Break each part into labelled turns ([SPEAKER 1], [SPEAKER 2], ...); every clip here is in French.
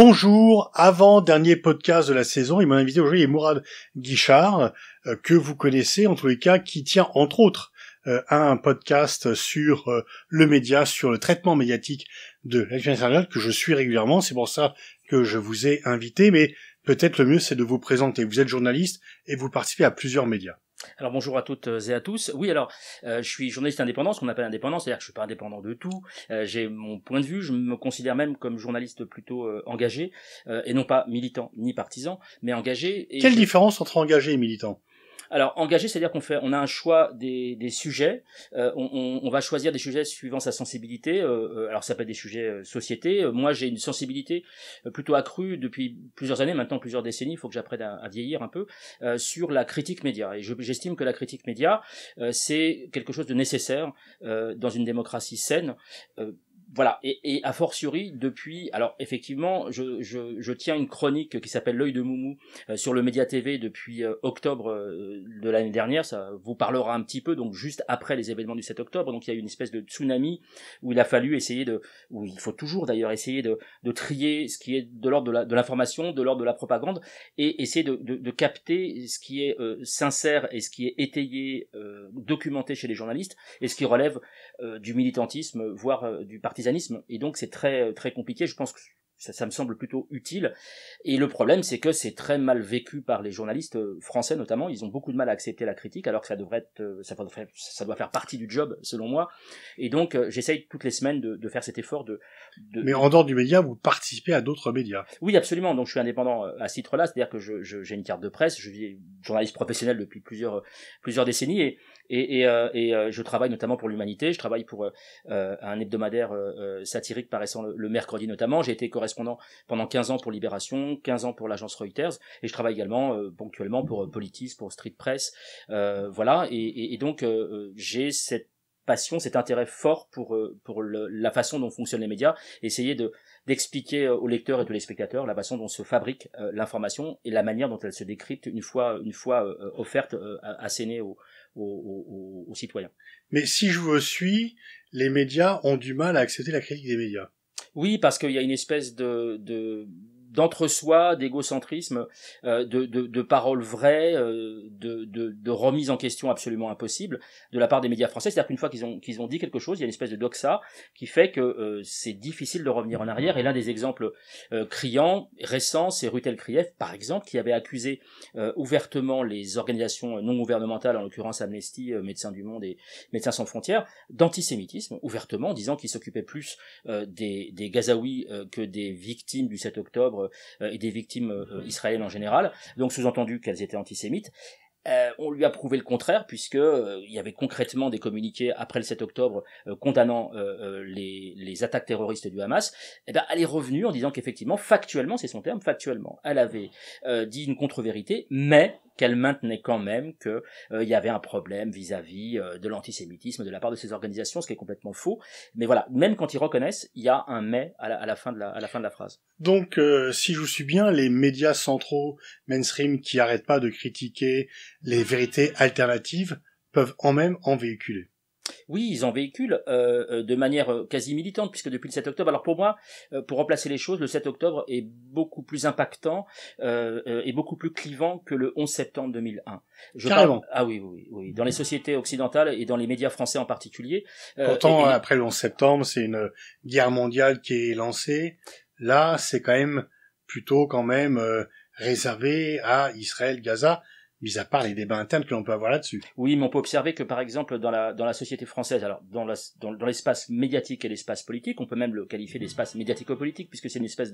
[SPEAKER 1] Bonjour, avant-dernier podcast de la saison, et mon invité aujourd'hui est Mourad Guichard, que vous connaissez en tous les cas, qui tient entre autres un podcast sur le média, sur le traitement médiatique de l'actualité internationale, que je suis régulièrement, c'est pour ça que je vous ai invité, mais peut-être le mieux c'est de vous présenter. Vous êtes journaliste et vous participez à plusieurs médias.
[SPEAKER 2] Alors bonjour à toutes et à tous. Oui, alors je suis journaliste indépendant, ce qu'on appelle indépendant, c'est-à-dire que je suis pas indépendant de tout. J'ai mon point de vue, je me considère même comme journaliste plutôt engagé et non pas militant ni partisan, mais engagé.
[SPEAKER 1] Quelle différence entre engagé et militant ?
[SPEAKER 2] Alors engagé, c'est-à-dire on a un choix des sujets. On va choisir des sujets suivant sa sensibilité. Alors ça peut être des sujets société. Moi, j'ai une sensibilité plutôt accrue depuis plusieurs années, maintenant plusieurs décennies. Il faut que j'apprenne à vieillir un peu sur la critique média. Et j'estime que la critique média, c'est quelque chose de nécessaire dans une démocratie saine. Voilà, et a fortiori depuis, alors effectivement, je tiens une chronique qui s'appelle L'œil de Moumou sur le Média TV depuis octobre de l'année dernière, ça vous parlera un petit peu, donc juste après les événements du 7 octobre, donc il y a eu une espèce de tsunami où il a fallu essayer où il faut toujours d'ailleurs essayer de trier ce qui est de l'ordre de l'information, de l'ordre de la propagande, et essayer de capter ce qui est sincère et ce qui est étayé, documenté chez les journalistes, et ce qui relève du militantisme, voire du parti. Et donc c'est très très compliqué. Je pense que ça me semble plutôt utile. Et le problème, c'est que c'est très mal vécu par les journalistes français notamment. Ils ont beaucoup de mal à accepter la critique, alors que ça devrait être, ça doit faire partie du job, selon moi. Et donc j'essaye toutes les semaines de faire cet effort
[SPEAKER 1] Mais en dehors du média, vous participez à d'autres médias.
[SPEAKER 2] Oui, absolument. Donc je suis indépendant à ce titre-là, c'est-à-dire que j'ai une carte de presse. Je suis journaliste professionnel depuis plusieurs décennies et je travaille notamment pour l'Humanité. Je travaille pour un hebdomadaire satirique paraissant le mercredi notamment. J'ai été correspondant pendant 15 ans pour Libération, 15 ans pour l'agence Reuters, et je travaille également ponctuellement pour Politis, pour Street Press, voilà, et donc j'ai cette passion, cet intérêt fort pour la façon dont fonctionnent les médias, essayer d'expliquer aux lecteurs et aux téléspectateurs la façon dont se fabrique l'information et la manière dont elle se décrypte une fois offerte, assénée aux citoyens.
[SPEAKER 1] Mais si je vous suis, les médias ont du mal à accepter la critique des médias.
[SPEAKER 2] Oui, parce qu'il y a une espèce d'entre-soi, d'égocentrisme, de paroles vraies, de remise en question absolument impossible de la part des médias français. C'est-à-dire qu'une fois qu'ils ont dit quelque chose, il y a une espèce de doxa qui fait que c'est difficile de revenir en arrière. Et l'un des exemples criants, récents, c'est Rutel Krief, par exemple, qui avait accusé ouvertement les organisations non gouvernementales, en l'occurrence Amnesty, Médecins du Monde et Médecins sans frontières, d'antisémitisme, ouvertement, en disant qu'ils s'occupaient plus des Gazaouis que des victimes du 7 octobre et des victimes israéliennes en général, donc sous-entendu qu'elles étaient antisémites. On lui a prouvé le contraire, puisque il y avait concrètement des communiqués après le 7 octobre condamnant les attaques terroristes du Hamas. Et ben, elle est revenue en disant qu'effectivement, factuellement, c'est son terme, factuellement, elle avait dit une contre-vérité, mais qu'elle maintenait quand même que il y avait un problème vis-à-vis de l'antisémitisme de la part de ces organisations, ce qui est complètement faux. Mais voilà, même quand ils reconnaissent, il y a un mais à la fin de la phrase.
[SPEAKER 1] Donc, si je vous suis bien, les médias centraux, mainstream, qui arrêtent pas de critiquer les vérités alternatives, peuvent en même en véhiculer.
[SPEAKER 2] Oui, ils en véhiculent de manière quasi militante, puisque depuis le 7 octobre, alors pour moi, pour remplacer les choses, le 7 octobre est beaucoup plus impactant et beaucoup plus clivant que le 11 septembre 2001.
[SPEAKER 1] Carrément.
[SPEAKER 2] Ah oui, dans les sociétés occidentales et dans les médias français en particulier.
[SPEAKER 1] Pourtant, après le 11 septembre, c'est une guerre mondiale qui est lancée. Là, c'est quand même plutôt réservé à Israël, Gaza, mis à part les débats internes que l'on peut avoir là-dessus.
[SPEAKER 2] Oui, mais on peut observer que, par exemple, dans la société française, alors dans l'espace médiatique et l'espace politique, on peut même le qualifier d'espace médiatico-politique, puisque c'est une espèce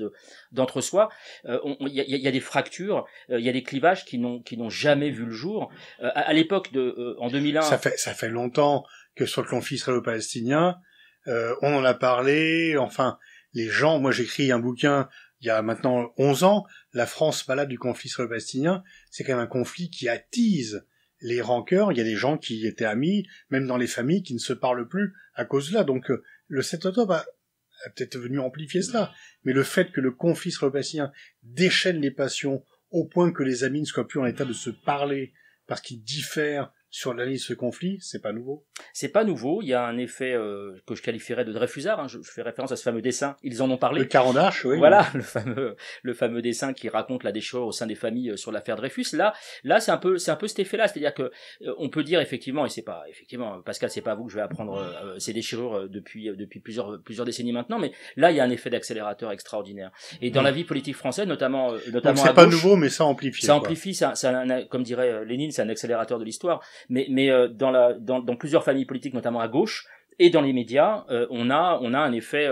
[SPEAKER 2] d'entre-soi. Il y a des fractures, il y a des clivages qui n'ont jamais vu le jour. À l'époque en 2001.
[SPEAKER 1] Ça fait longtemps que sur le conflit israélo-palestinien, on en a parlé. Enfin, les gens. Moi, j'écris un bouquin. Il y a maintenant 11 ans, la France malade du conflit israélo-palestinien, c'est quand même un conflit qui attise les rancœurs. Il y a des gens qui étaient amis, même dans les familles, qui ne se parlent plus à cause de là. Donc, le 7 octobre a peut-être venu amplifier cela. Mais le fait que le conflit israélo-palestinien déchaîne les passions au point que les amis ne soient plus en état de se parler parce qu'ils diffèrent sur l'analyse de ce conflit, c'est pas nouveau.
[SPEAKER 2] C'est pas nouveau. Il y a un effet que je qualifierais de Dreyfusard. Hein. Je fais référence à ce fameux dessin. Ils en ont parlé.
[SPEAKER 1] Le Caran d'Arche, oui.
[SPEAKER 2] Voilà, le fameux dessin qui raconte la déchirure au sein des familles sur l'affaire Dreyfus. Là, c'est un peu cet effet-là. C'est-à-dire que on peut dire effectivement, et c'est pas effectivement, Pascal, c'est pas à vous que je vais apprendre ces déchirures depuis plusieurs décennies maintenant, mais là, il y a un effet d'accélérateur extraordinaire. Et dans la vie politique française, notamment
[SPEAKER 1] Donc c'est
[SPEAKER 2] à
[SPEAKER 1] pas
[SPEAKER 2] gauche,
[SPEAKER 1] nouveau, mais ça amplifie.
[SPEAKER 2] ça amplifie, comme dirait Lénine, c'est un accélérateur de l'histoire. Mais dans plusieurs familles politiques, notamment à gauche, et dans les médias, on a un effet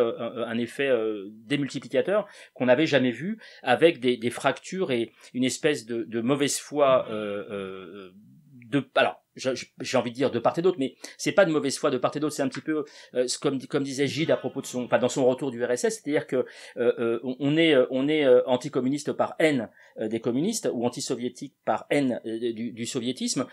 [SPEAKER 2] démultiplicateur qu'on n'avait jamais vu, avec des fractures et une espèce de mauvaise foi alors j'ai envie de dire de part et d'autre, mais c'est pas de mauvaise foi de part et d'autre, c'est un petit peu comme disait Gide à propos de dans son retour du RSS, c'est-à-dire que on est anticommuniste par haine des communistes, ou anti-soviétique par haine du soviétisme,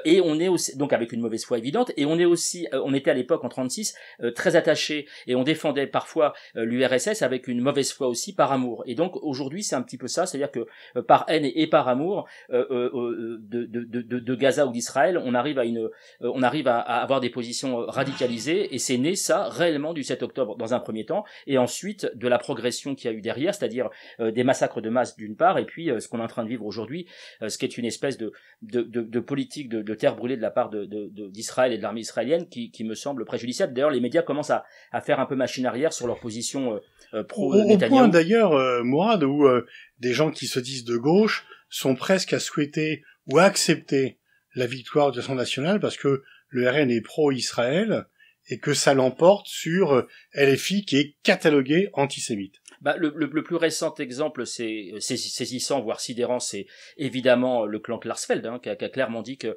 [SPEAKER 2] et on est aussi, donc avec une mauvaise foi évidente, et on est aussi on était à l'époque en 36 très attachés, et on défendait parfois l'URSS avec une mauvaise foi aussi par amour. Et donc aujourd'hui c'est un petit peu ça, c'est-à-dire que par haine et par amour de Gaza ou d'Israël, on arrive à avoir des positions radicalisées, et c'est né ça réellement du 7 octobre dans un premier temps, et ensuite de la progression qu'il y a eu derrière, c'est-à-dire des massacres de masse d'une part, et puis ce qu'on est en train de vivre aujourd'hui, ce qui est une espèce de politique de terre brûlée de la part d'Israël et de l'armée israélienne qui me semble préjudiciable. D'ailleurs, les médias commencent à faire un peu machine arrière sur leur position pro-Netanyahou.
[SPEAKER 1] Au point d'ailleurs, Mourad, où des gens qui se disent de gauche sont presque à souhaiter ou à accepter la victoire du Rassemblement national parce que le RN est pro-Israël et que ça l'emporte sur LFI qui est catalogué antisémite.
[SPEAKER 2] Le plus récent exemple, c'est saisissant, voire sidérant, c'est évidemment le clan Klarsfeld, qui a clairement dit que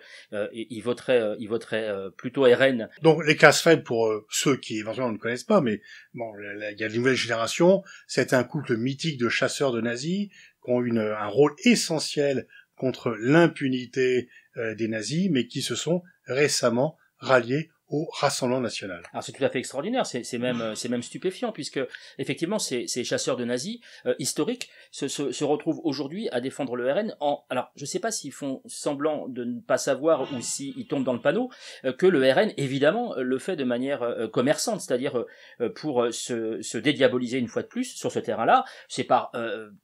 [SPEAKER 2] il voterait plutôt RN.
[SPEAKER 1] Donc les Klarsfeld, pour ceux qui éventuellement ne connaissent pas, mais bon, il y a de nouvelles générations, c'est un couple mythique de chasseurs de nazis qui ont un rôle essentiel contre l'impunité des nazis, mais qui se sont récemment ralliés au Rassemblement national.
[SPEAKER 2] Alors c'est tout à fait extraordinaire, c'est même stupéfiant, puisque effectivement ces chasseurs de nazis historiques se retrouvent aujourd'hui à défendre le RN alors je sais pas s'ils font semblant de ne pas savoir ou s'ils tombent dans le panneau que le RN évidemment le fait de manière commerçante, c'est-à-dire pour se dédiaboliser une fois de plus sur ce terrain-là, c'est par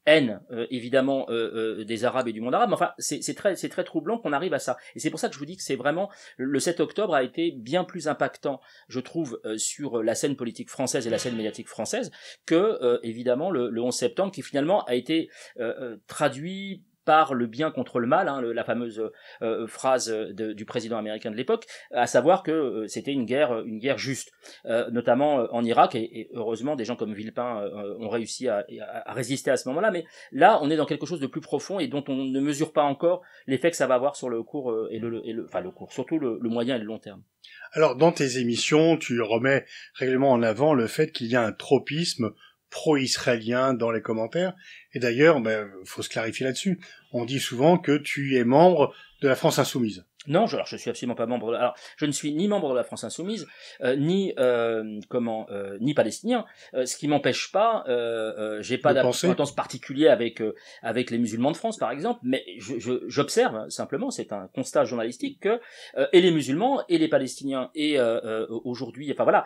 [SPEAKER 2] haine évidemment des Arabes et du monde arabe, mais enfin c'est très troublant qu'on arrive à ça, et c'est pour ça que je vous dis que c'est vraiment le 7 octobre a été bien plus impactant, je trouve, sur la scène politique française et la scène médiatique française que, évidemment, le 11 septembre, qui finalement a été traduit par le bien contre le mal, la fameuse phrase du président américain de l'époque, à savoir que c'était une guerre juste, notamment en Irak, et heureusement des gens comme Villepin ont réussi à résister à ce moment-là, mais là on est dans quelque chose de plus profond et dont on ne mesure pas encore l'effet que ça va avoir sur le court le court, surtout le moyen et le long terme.
[SPEAKER 1] Alors dans tes émissions, tu remets régulièrement en avant le fait qu'il y a un tropisme pro-israélien dans les commentaires. Et d'ailleurs, faut se clarifier là-dessus. On dit souvent que tu es membre de la France Insoumise.
[SPEAKER 2] Non, je suis absolument pas membre. Alors, je ne suis ni membre de la France Insoumise, ni palestinien. Ce qui m'empêche pas, j'ai pas d'acquaintance particulière avec les musulmans de France, par exemple. Mais j'observe simplement, c'est un constat journalistique que et les musulmans et les Palestiniens et aujourd'hui, enfin voilà,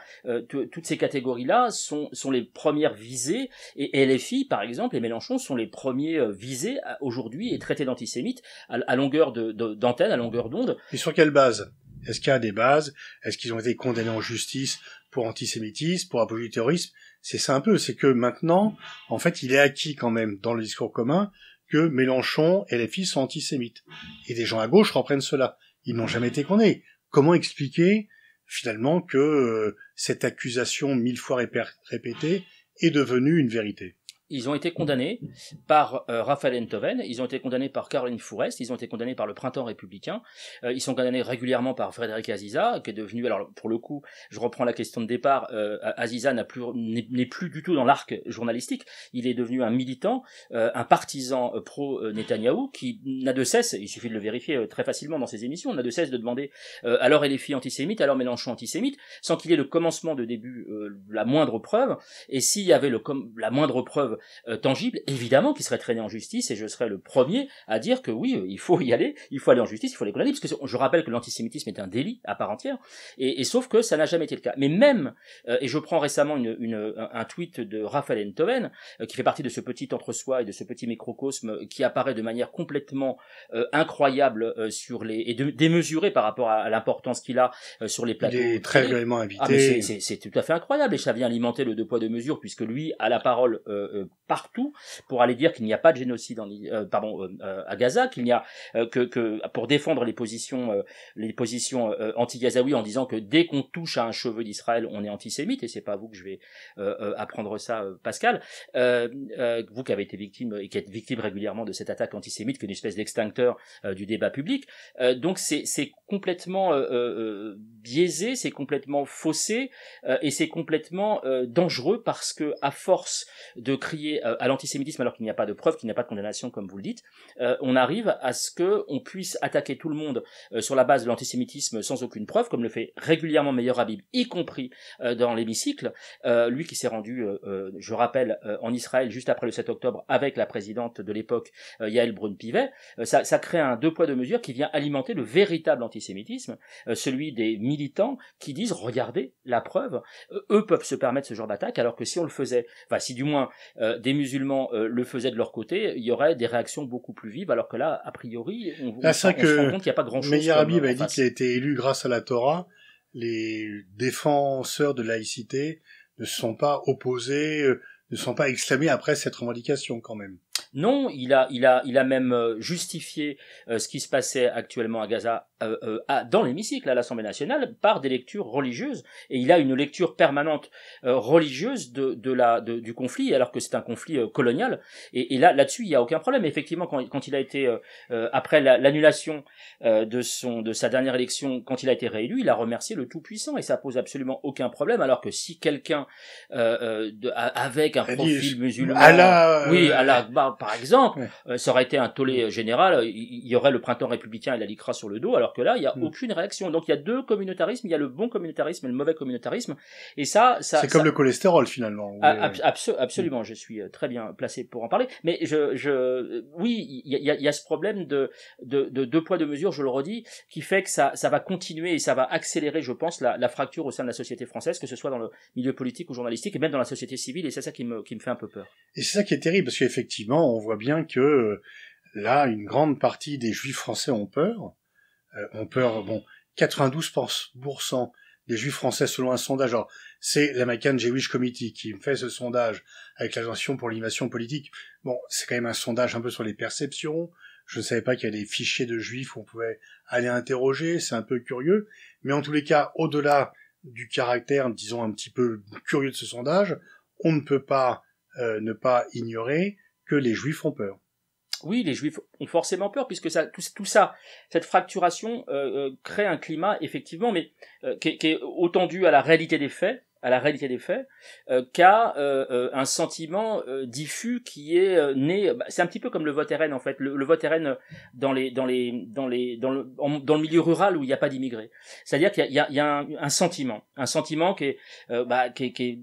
[SPEAKER 2] toutes ces catégories-là sont les premières visées. Et LFI, par exemple, et Mélenchon sont les premiers visés aujourd'hui et traités d'antisémites à longueur d'antenne, à longueur d'onde.
[SPEAKER 1] Et sur quelle base ? Est-ce qu'il y a des bases ? Est-ce qu'ils ont été condamnés en justice pour antisémitisme, pour apologie du terrorisme ? C'est ça un peu, c'est que maintenant, en fait, il est acquis quand même dans le discours commun que Mélenchon et LFI sont antisémites. Et des gens à gauche reprennent cela. Ils n'ont jamais été condamnés. Comment expliquer finalement que cette accusation 1000 fois répétée est devenue une vérité ?
[SPEAKER 2] Ils ont été condamnés par Raphaël Enthoven, ils ont été condamnés par Caroline Fourest, ils ont été condamnés par le Printemps républicain, ils sont condamnés régulièrement par Frédéric Aziza, qui est devenu, alors pour le coup, je reprends la question de départ, Aziza n'est plus du tout dans l'arc journalistique, il est devenu un militant, un partisan pro-Netanyahou, qui n'a de cesse, il suffit de le vérifier très facilement dans ses émissions, n'a de cesse de demander alors LFI antisémite, alors Mélenchon antisémite, sans qu'il ait le commencement de début la moindre preuve, et s'il y avait la moindre preuve preuves tangibles, évidemment qu'il serait traîné en justice, et je serais le premier à dire que oui, il faut y aller, il faut aller en justice, il faut les condamner, parce que je rappelle que l'antisémitisme est un délit à part entière, et sauf que ça n'a jamais été le cas. Mais même, et je prends récemment un tweet de Raphaël Enthoven, qui fait partie de ce petit entre-soi et de ce petit microcosme qui apparaît de manière complètement incroyable et démesurée par rapport à l'importance qu'il a sur les plateaux.
[SPEAKER 1] Il est très régulièrement invité.
[SPEAKER 2] Ah, mais c'est tout à fait incroyable, et ça vient alimenter le deux poids deux mesures, puisque lui a la parole partout pour aller dire qu'il n'y a pas de génocide à Gaza, qu'il n'y a que pour défendre les positions anti-gazaouis, en disant que dès qu'on touche à un cheveu d'Israël, on est antisémite, et c'est pas vous que je vais apprendre ça, Pascal, vous qui avez été victime et qui êtes victime régulièrement de cette attaque antisémite, qui est une espèce d'extincteur du débat public. Donc c'est complètement biaisé, c'est complètement faussé, et c'est complètement dangereux, parce que à force de crier à l'antisémitisme alors qu'il n'y a pas de preuve, qu'il n'y a pas de condamnation, comme vous le dites, on arrive à ce que on puisse attaquer tout le monde sur la base de l'antisémitisme sans aucune preuve, comme le fait régulièrement Meir Habib, y compris dans l'hémicycle, lui qui s'est rendu, je rappelle, en Israël juste après le 7 octobre avec la présidente de l'époque, Yael Braun-Pivet. Ça crée un deux poids deux mesures qui vient alimenter le véritable antisémitisme, celui des militants qui disent regardez la preuve, eux peuvent se permettre ce genre d'attaque, alors que si on le faisait, enfin si du moins des musulmans le faisaient de leur côté, il y aurait des réactions beaucoup plus vives, alors que là, a priori, on se rend compte qu'il n'y a pas grand-chose.
[SPEAKER 1] Meir Habib a dit qu'il a été élu grâce à la Torah. Les défenseurs de laïcité ne se sont pas opposés, ne sont pas exclamés après cette revendication quand même.
[SPEAKER 2] Non, il a même justifié ce qui se passait actuellement à Gaza dans l'hémicycle à l'Assemblée nationale par des lectures religieuses, et il a une lecture permanente religieuse du conflit, alors que c'est un conflit colonial, et là-dessus il y a aucun problème. Effectivement, quand il a été après l'annulation de sa dernière élection, quand il a été réélu, il a remercié le Tout-Puissant, et ça pose absolument aucun problème, alors que si quelqu'un avec un profil musulman, Allah Akbar par exemple, ça aurait été un tollé général, il y aurait le printemps républicain et la LICRA sur le dos, alors que là, il n'y a aucune réaction. Donc il y a deux communautarismes, il y a le bon communautarisme et le mauvais communautarisme, et c'est
[SPEAKER 1] comme le cholestérol finalement.
[SPEAKER 2] Absolument, je suis très bien placé pour en parler, mais oui, il y a ce problème de deux poids deux mesures, je le redis, qui fait que ça va continuer et ça va accélérer, je pense, la fracture au sein de la société française, que ce soit dans le milieu politique ou journalistique, et même dans la société civile, et c'est ça qui me fait un peu peur.
[SPEAKER 1] Et c'est ça qui est terrible, parce qu'effectivement, on voit bien que là, une grande partie des Juifs français ont peur. 92% des Juifs français, selon un sondage, alors, c'est l'American Jewish Committee qui fait ce sondage avec l'Agence pour l'innovation politique. Bon, c'est quand même un sondage un peu sur les perceptions. Je ne savais pas qu'il y avait des fichiers de Juifs où on pouvait aller interroger, c'est un peu curieux. Mais en tous les cas, au-delà du caractère, disons, un petit peu curieux de ce sondage, on ne peut pas ne pas ignorer que les Juifs ont peur.
[SPEAKER 2] Oui, les Juifs ont forcément peur, puisque tout ça, cette fracturation crée un climat, effectivement, mais qui est autant dû à la réalité des faits, qu'à un sentiment diffus qui est né. C'est un petit peu comme le vote RN en fait. Le vote RN dans le milieu rural où il n'y a pas d'immigrés. C'est-à-dire qu'il y a un sentiment qui est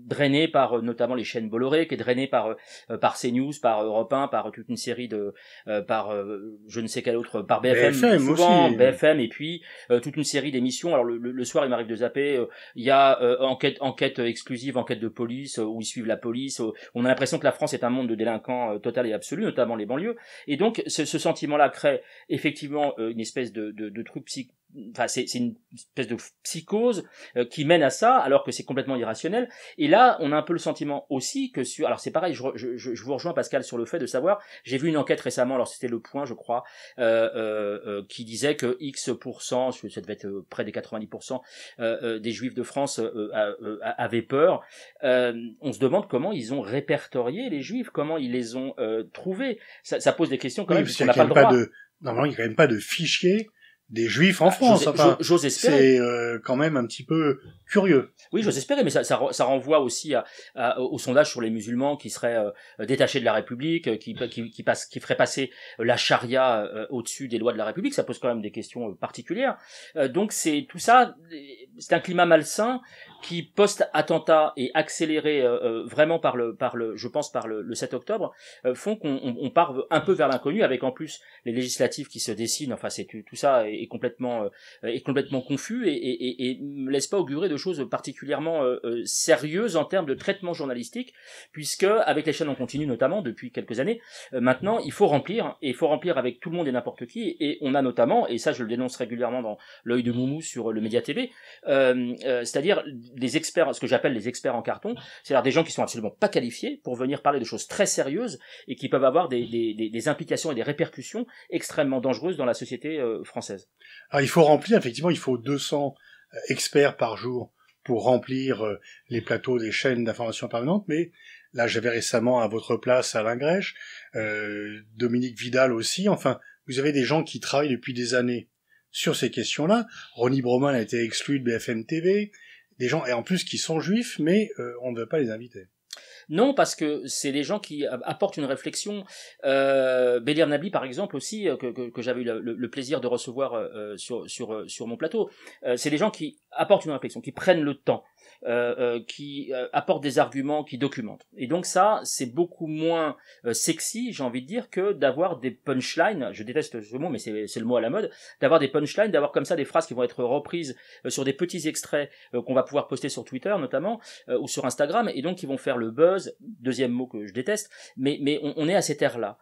[SPEAKER 2] drainé par notamment les chaînes Bolloré, qui est drainé par CNews, par Europe 1, par toute une série je ne sais quel autre, par BFM souvent, aussi. BFM, et puis toute une série d'émissions. Alors le soir, il m'arrive de zapper. Il y a enquête exclusive, enquête de police, où ils suivent la police. On a l'impression que la France est un monde de délinquants total et absolu, notamment les banlieues. Et donc, ce sentiment-là crée effectivement une espèce de truc c'est une espèce de psychose qui mène à ça, alors que c'est complètement irrationnel. Et là, on a un peu le sentiment aussi que alors c'est pareil, je vous rejoins Pascal sur le fait de savoir, j'ai vu une enquête récemment, alors c'était Le Point, je crois, qui disait que X%, ça devait être près des 90%, des Juifs de France avaient peur. On se demande comment ils ont répertorié les Juifs, comment ils les ont trouvés. Ça pose des questions quand même, parce qu'on n'a pas le droit.
[SPEAKER 1] Normalement, il n'y a quand même pas de fichier des Juifs en France.
[SPEAKER 2] J'ose espérer.
[SPEAKER 1] C'est quand même un petit peu curieux.
[SPEAKER 2] Oui, j'ose espérer, mais ça renvoie aussi au sondage sur les musulmans qui seraient détachés de la République, qui feraient passer la charia au-dessus des lois de la République. Ça pose quand même des questions particulières. Donc c'est tout ça, c'est un climat malsain qui post-attentat et accéléré vraiment je pense par le 7 octobre, font qu'on part un peu vers l'inconnu, avec en plus les législatives qui se dessinent. Enfin, tout ça est complètement confus et me laisse pas augurer de choses particulièrement sérieuses en termes de traitement journalistique, puisque avec les chaînes en continu notamment depuis quelques années, maintenant il faut remplir, et il faut remplir avec tout le monde et n'importe qui, et on a notamment, et ça je le dénonce régulièrement dans l'œil de Moumou sur le Média TV, c'est-à-dire des experts, ce que j'appelle les experts en carton, c'est-à-dire des gens qui sont absolument pas qualifiés pour venir parler de choses très sérieuses et qui peuvent avoir des implications et des répercussions extrêmement dangereuses dans la société française.
[SPEAKER 1] Alors il faut remplir, effectivement, il faut 200 experts par jour pour remplir les plateaux des chaînes d'information permanente, mais là j'avais récemment à votre place Alain Grèche, Dominique Vidal aussi, enfin vous avez des gens qui travaillent depuis des années sur ces questions-là. Ronnie Broman a été exclu de BFM TV, des gens, et en plus qui sont juifs, mais on ne veut pas les inviter.
[SPEAKER 2] Non, parce que c'est des gens qui apportent une réflexion. Bélir Nabli, par exemple, aussi, que j'avais eu le plaisir de recevoir sur mon plateau. C'est des gens qui apportent une réflexion, qui prennent le temps, qui apportent des arguments, qui documentent. Et donc ça, c'est beaucoup moins sexy, j'ai envie de dire, que d'avoir des punchlines. Je déteste ce mot, mais c'est le mot à la mode. D'avoir des punchlines, d'avoir comme ça des phrases qui vont être reprises sur des petits extraits qu'on va pouvoir poster sur Twitter notamment, ou sur Instagram, et donc qui vont faire le buzz, deuxième mot que je déteste, mais on est à cette ère-là.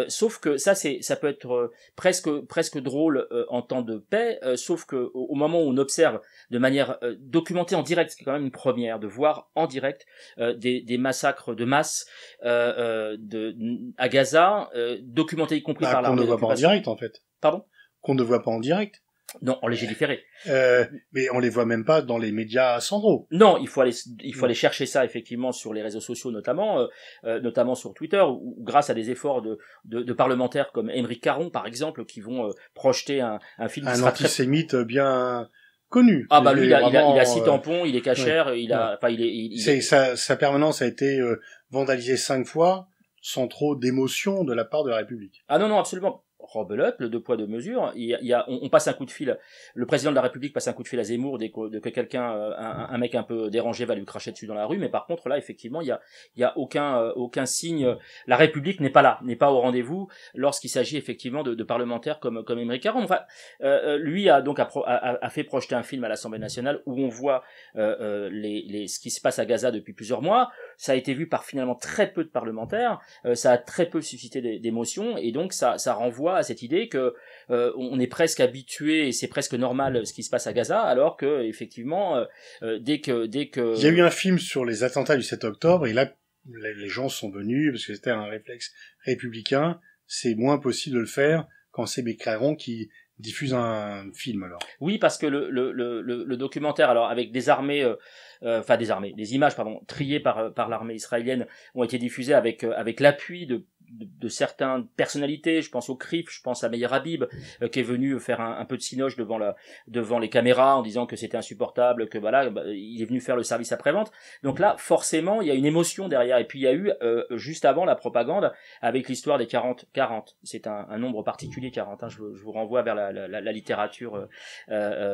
[SPEAKER 2] Sauf que ça peut être presque drôle en temps de paix, sauf que au moment où on observe de manière documentée en direct, ce qui est quand même une première, de voir en direct des massacres de masse à Gaza, documentés y compris par l'armée.
[SPEAKER 1] Qu'on ne voit pas en direct en fait.
[SPEAKER 2] Pardon ?
[SPEAKER 1] Qu'on ne voit pas en direct.
[SPEAKER 2] Non, en léger différé.
[SPEAKER 1] Mais on les voit même pas dans les médias centraux.
[SPEAKER 2] Non, il faut aller chercher ça effectivement sur les réseaux sociaux notamment sur Twitter, où grâce à des efforts de parlementaires comme Émeric Caron par exemple, qui vont projeter un film.
[SPEAKER 1] Un antisémite bien connu.
[SPEAKER 2] Ah bah lui il a 6 tampons, il est cachère,
[SPEAKER 1] ouais. Sa permanence a été vandalisée 5 fois sans trop d'émotion de la part de la République.
[SPEAKER 2] Ah non absolument. Rebelote, le deux poids deux mesures. On passe un coup de fil. Le président de la République passe un coup de fil à Zemmour dès que quelqu'un, un mec un peu dérangé, va lui cracher dessus dans la rue. Mais par contre, là, effectivement, il y a aucun signe. La République n'est pas là, n'est pas au rendez-vous lorsqu'il s'agit effectivement de parlementaires comme Émeric Caron. Enfin, lui a donc a fait projeter un film à l'Assemblée nationale où on voit ce qui se passe à Gaza depuis plusieurs mois. Ça a été vu par finalement très peu de parlementaires. Ça a très peu suscité d'émotions, et donc ça renvoie à cette idée que on est presque habitué et c'est presque normal ce qui se passe à Gaza, alors que effectivement dès que
[SPEAKER 1] il y a eu un film sur les attentats du 7 octobre et là les gens sont venus parce que c'était un réflexe républicain. C'est moins possible de le faire quand c'est Caron qui diffuse un film alors.
[SPEAKER 2] Oui, parce que le documentaire, alors avec des images triées par l'armée israélienne, ont été diffusées avec l'appui de certaines personnalités. Je pense au CRIF, je pense à Meir Habib, qui est venu faire un peu de cinoche devant les caméras en disant que c'était insupportable, que voilà, il est venu faire le service après-vente. Donc là, forcément, il y a une émotion derrière. Et puis il y a eu juste avant la propagande avec l'histoire des 40. C'est un nombre particulier, 40. Hein. Je vous renvoie vers la littérature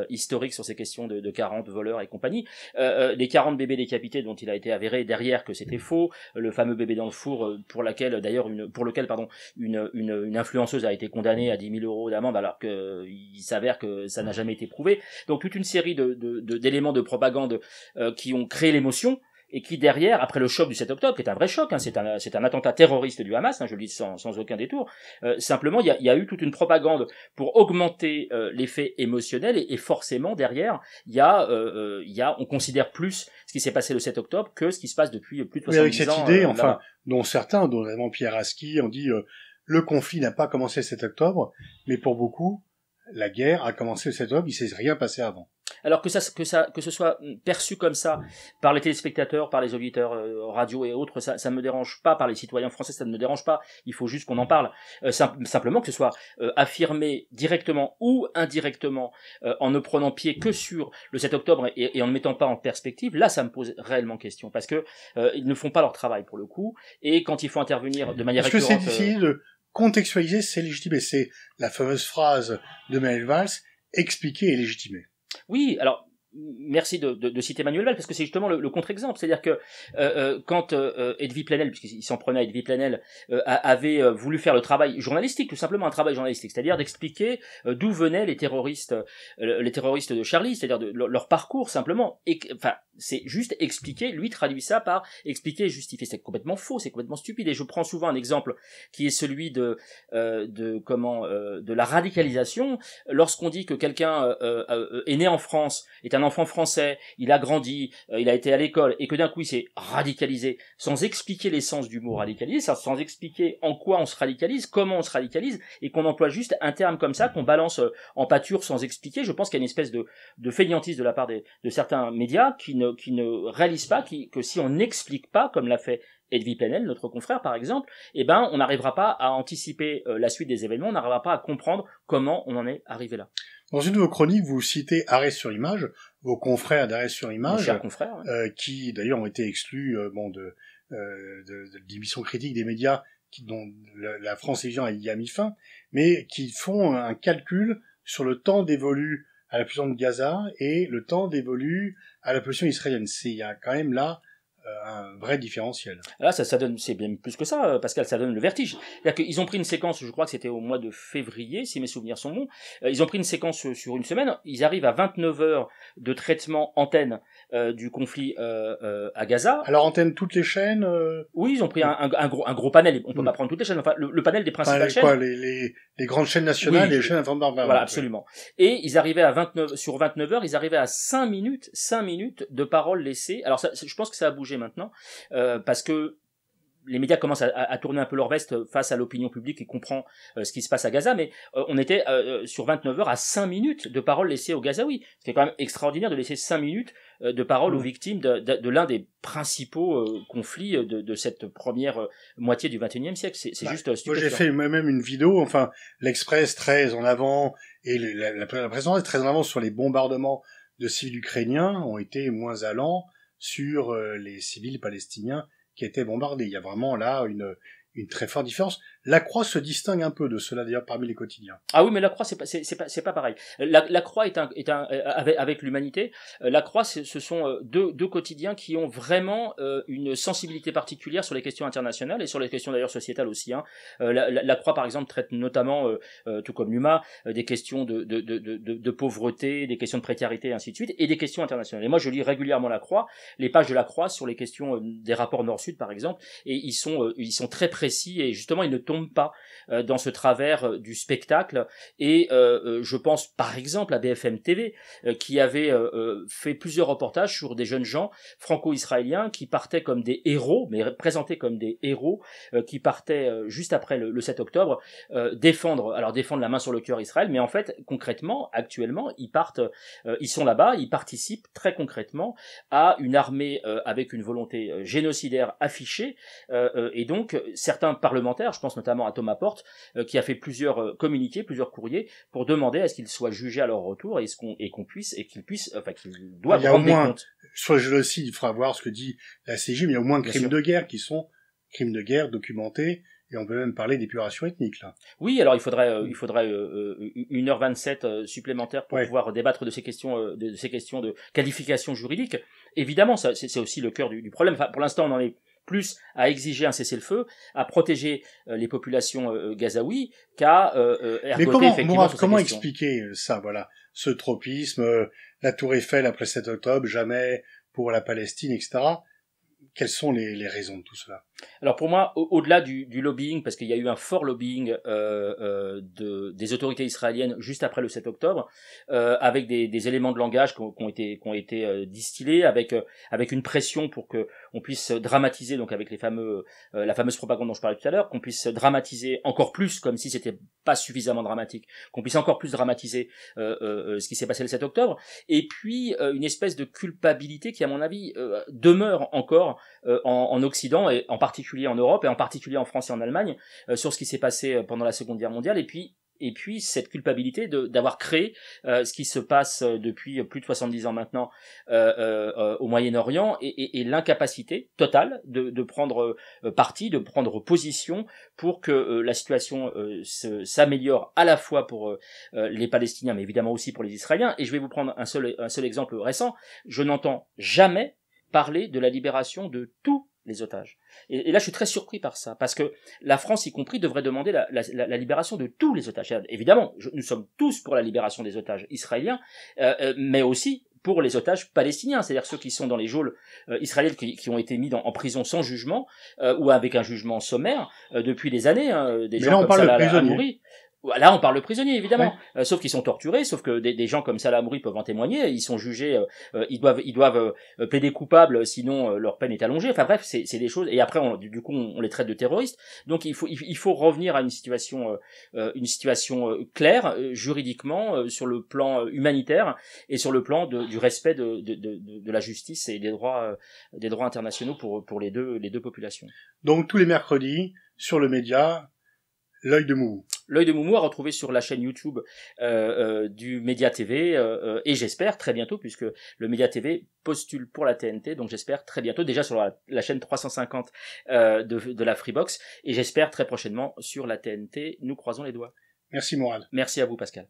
[SPEAKER 2] historique sur ces questions de 40 voleurs et compagnie. Les 40 bébés décapités dont il a été avéré derrière que c'était faux, le fameux bébé dans le four pour lequel une influenceuse a été condamnée à 10 000 € d'amende, alors que il s'avère que ça n'a jamais été prouvé. Donc toute une série d'éléments de propagande qui ont créé l'émotion, et qui derrière, après le choc du 7 octobre, qui est un vrai choc, hein, c'est un attentat terroriste du Hamas, hein, je le dis sans aucun détour, simplement il y a eu toute une propagande pour augmenter l'effet émotionnel, et forcément derrière, on considère plus ce qui s'est passé le 7 octobre que ce qui se passe depuis plus de 70 ans.
[SPEAKER 1] Mais avec cette idée, dont certains, dont notamment Pierre Aski, ont dit le conflit n'a pas commencé le 7 octobre, mais pour beaucoup, la guerre a commencé le 7 octobre, il s'est rien passé avant.
[SPEAKER 2] Alors que ce soit perçu comme ça par les téléspectateurs, par les auditeurs radio et autres, ça me dérange pas, par les citoyens français, ça ne me dérange pas. Il faut juste qu'on en parle. Simplement que ce soit affirmé directement ou indirectement en ne prenant pied que sur le 7 octobre et en ne mettant pas en perspective, là ça me pose réellement question, parce que ils ne font pas leur travail pour le coup, et quand il faut intervenir de manière récurrente...
[SPEAKER 1] Parce que c'est difficile de contextualiser, c'est légitimer. C'est la fameuse phrase de Manuel Valls, expliquer et légitimer.
[SPEAKER 2] Oui, alors merci de citer Manuel Valls, parce que c'est justement le contre-exemple. C'est-à-dire que quand Edwy Plenel, puisqu'il s'en prenait à Edwy Plenel, avait voulu faire le travail journalistique, tout simplement un travail journalistique, c'est-à-dire d'expliquer d'où venaient les terroristes de Charlie, c'est-à-dire leur parcours simplement. Et enfin, c'est juste expliquer. Lui traduit ça par expliquer et justifier. C'est complètement faux, c'est complètement stupide. Et je prends souvent un exemple qui est celui de la radicalisation. Lorsqu'on dit que quelqu'un est né en France, est un enfant français, il a grandi, il a été à l'école, et que d'un coup il s'est radicalisé, sans expliquer l'essence du mot radicalisé, sans expliquer en quoi on se radicalise, comment on se radicalise, et qu'on emploie juste un terme comme ça, qu'on balance en pâture sans expliquer, je pense qu'il y a une espèce de fainéantise de la part de certains médias qui ne réalisent pas que si on n'explique pas, comme l'a fait Edwy Plenel, notre confrère par exemple, eh ben on n'arrivera pas à anticiper la suite des événements, on n'arrivera pas à comprendre comment on en est arrivé là.
[SPEAKER 1] Dans une de vos chroniques, vous citez Arrêt sur Image, vos confrères d'Arrêt sur Image,
[SPEAKER 2] confrères,
[SPEAKER 1] qui d'ailleurs ont été exclus de l'émission critique des médias dont la France Télévisions y a mis fin, mais qui font un calcul sur le temps dévolu à la population de Gaza et le temps dévolu à la population israélienne. Il y a quand même là un vrai différentiel.
[SPEAKER 2] Là, ça donne, c'est bien plus que ça, Pascal, ça donne le vertige. C'est-à-dire qu'ils ont pris une séquence, je crois que c'était au mois de février, si mes souvenirs sont bons, ils ont pris une séquence sur une semaine, ils arrivent à 29 heures de traitement antenne du conflit à Gaza.
[SPEAKER 1] Alors antenne toutes les chaînes
[SPEAKER 2] Oui, ils ont pris un gros panel, on peut pas prendre toutes les chaînes, enfin le panel des principales chaînes.
[SPEAKER 1] Quoi, les grandes chaînes nationales, oui, les chaînes informatiques.
[SPEAKER 2] Voilà, absolument. Et ils arrivaient sur 29 heures, ils arrivaient à 5 minutes de parole laissée. Alors ça, je pense que ça a bougé maintenant, parce que les médias commencent à tourner un peu leur veste face à l'opinion publique qui comprend ce qui se passe à Gaza, mais on était sur 29 heures à 5 minutes de parole laissée aux Gazaouis. C'était quand même extraordinaire de laisser 5 minutes de parole aux victimes de l'un des principaux conflits de cette première moitié du XXIe siècle. C'est juste stupéfiant.
[SPEAKER 1] Moi j'ai fait même une vidéo, enfin l'Express très en avant et la présidence est très en avant sur les bombardements de civils ukrainiens ont été moins allants sur les civils palestiniens qui étaient bombardés. Il y a vraiment là une très forte différence. La Croix se distingue un peu de cela d'ailleurs parmi les quotidiens.
[SPEAKER 2] Ah oui, mais la Croix c'est pas pareil. La Croix est avec l'Humanité. La Croix ce sont deux quotidiens qui ont vraiment une sensibilité particulière sur les questions internationales et sur les questions d'ailleurs sociétales aussi. La Croix par exemple traite notamment, tout comme l'Huma, des questions de pauvreté, des questions de précarité et ainsi de suite, et des questions internationales. Et moi je lis régulièrement la Croix, les pages de la Croix sur les questions des rapports Nord-Sud par exemple, et ils sont très précis et justement ils ne tombent pas dans ce travers du spectacle. Et je pense par exemple à BFM TV qui avait fait plusieurs reportages sur des jeunes gens franco-israéliens qui partaient comme des héros, mais présentés comme des héros, qui partaient juste après le 7 octobre défendre la main sur le cœur Israël, mais en fait concrètement actuellement ils sont là-bas, ils participent très concrètement à une armée avec une volonté génocidaire affichée, et donc certains parlementaires, je pense notamment à Thomas Porte, qui a fait plusieurs communiqués, plusieurs courriers, pour demander à ce qu'ils soient jugés à leur retour et qu'ils doivent rendre des comptes.
[SPEAKER 1] Sur le génocide, il faudra voir ce que dit la CJ, mais il y a au moins crimes de guerre qui sont crimes de guerre documentés, et on peut même parler d'épuration ethnique, là.
[SPEAKER 2] Oui, alors il faudrait 1h27 supplémentaire pour pouvoir débattre de ces questions de qualification juridique. Évidemment, ça, c'est aussi le cœur du problème. Enfin, pour l'instant, on en est plus à exiger un cessez-le-feu, à protéger les populations gazaouis, qu'à ergoter effectivement sur ces
[SPEAKER 1] comment
[SPEAKER 2] questions.
[SPEAKER 1] Expliquer ça, voilà, ce tropisme, la Tour Eiffel après 7 octobre, jamais pour la Palestine, etc. Quelles sont les raisons de tout cela?
[SPEAKER 2] Alors pour moi, au-delà du lobbying, parce qu'il y a eu un fort lobbying des autorités israéliennes juste après le 7 octobre, avec des éléments de langage qui ont été distillés, avec une pression pour que on puisse dramatiser, donc avec la fameuse propagande dont je parlais tout à l'heure, qu'on puisse dramatiser encore plus, comme si c'était pas suffisamment dramatique, qu'on puisse encore plus dramatiser ce qui s'est passé le 7 octobre, et puis une espèce de culpabilité qui, à mon avis, demeure encore en Occident, et en particulier en Europe, et en particulier en France et en Allemagne, sur ce qui s'est passé pendant la Seconde Guerre mondiale, et puis et puis cette culpabilité d'avoir créé ce qui se passe depuis plus de 70 ans maintenant au Moyen-Orient, et l'incapacité totale de prendre parti, de prendre position pour que la situation s'améliore à la fois pour les Palestiniens, mais évidemment aussi pour les Israéliens. Et je vais vous prendre un seul exemple récent. Je n'entends jamais parler de la libération de tous les otages. Et là, je suis très surpris par ça, parce que la France, y compris, devrait demander la libération de tous les otages. Évidemment, nous sommes tous pour la libération des otages israéliens, mais aussi pour les otages palestiniens, c'est-à-dire ceux qui sont dans les geôles israéliennes, qui ont été mis en prison sans jugement, ou avec un jugement sommaire, depuis des années, des
[SPEAKER 1] mais
[SPEAKER 2] gens
[SPEAKER 1] là, on
[SPEAKER 2] comme
[SPEAKER 1] parle de
[SPEAKER 2] Salah
[SPEAKER 1] prisonniers.
[SPEAKER 2] Hamouri. Là, on parle de prisonniers, évidemment,
[SPEAKER 1] Ouais.
[SPEAKER 2] sauf qu'ils sont torturés, sauf que des gens comme Salah Hamouri peuvent en témoigner, ils sont jugés, ils doivent plaider coupables, sinon leur peine est allongée. Enfin bref, c'est des choses. Et après, du coup, on les traite de terroristes. Donc, il faut revenir à une situation claire juridiquement, sur le plan humanitaire et sur le plan du respect de la justice et des droits internationaux pour les deux populations.
[SPEAKER 1] Donc tous les mercredis sur le média L'œil de Moumou.
[SPEAKER 2] L'œil de Moumou à retrouver sur la chaîne YouTube du Média TV, et j'espère très bientôt, puisque le Média TV postule pour la TNT, donc j'espère très bientôt, déjà sur la chaîne 350 de la Freebox, et j'espère très prochainement sur la TNT. Nous croisons les doigts.
[SPEAKER 1] Merci Mourad.
[SPEAKER 2] Merci à vous, Pascal.